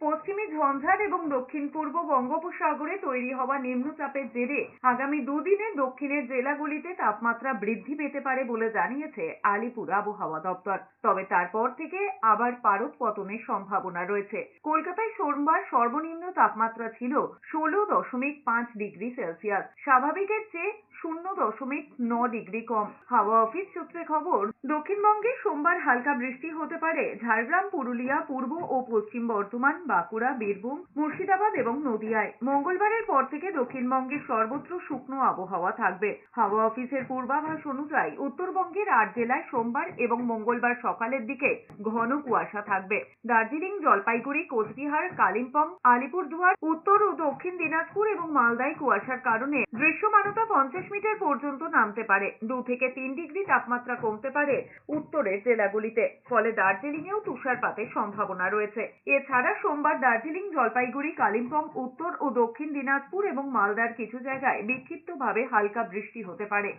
পশ্চিমী ঝঞ্ঝার এবং দক্ষিণ পূর্ব বঙ্গোপসাগরে তৈরি হওয়া নিম্নচাপের জেরে আগামী দুদিনে দক্ষিণের জেলাগুলিতে তাপমাত্রা বৃদ্ধি পেতে পারে বলে জানিয়েছে আলিপুর আবহাওয়া দপ্তর। তবে তারপর থেকে আবার পারদ পতনের সম্ভাবনা রয়েছে। কলকাতায় সোমবার সর্বনিম্ন তাপমাত্রা ছিল 16.5 ডিগ্রি সেলসিয়াস, স্বাভাবিকের চেয়ে 0.9 ডিগ্রি কম। হাওয়া অফিস সূত্রে খবর, দক্ষিণবঙ্গে সোমবার হালকা বৃষ্টি হতে পারে ঝাড়গ্রাম, পুরুলিয়া, পূর্ব ও পশ্চিম বর্ধমান, বাঁকুড়া, বীরভূম, মুর্শিদাবাদ এবং নদিয়ায়। মঙ্গলবারের পর থেকে দক্ষিণবঙ্গের সর্বত্র শুকনো আবহাওয়া থাকবে। হাওয়া অফিসের পূর্বাভাস অনুযায়ী উত্তরবঙ্গের 8 জেলায় সোমবার এবং মঙ্গলবার সকালের দিকে ঘন কুয়াশা থাকবে। দার্জিলিং, জলপাইগুড়ি, কোচবিহার, কালিম্পং, আলিপুরদুয়ার, উত্তর ও দক্ষিণ দিনাজপুর এবং মালদায় কুয়াশার কারণে দৃশ্যমানতা 50 মিটার পর্যন্ত নামতে পারে। 2 থেকে 3 ডিগ্রি তাপমাত্রা কমতে পারে উত্তরের জেলাগুলিতে। ফলে দার্জিলিংয়েও তুষারপাতের সম্ভাবনা রয়েছে। এছাড়া সোমবার দার্জিলিং, জলপাইগুড়ি, কালিম্পং, উত্তর ও দক্ষিণ দিনাজপুর এবং মালদার কিছু জায়গায় বিক্ষিপ্তভাবে হালকা বৃষ্টি হতে পারে।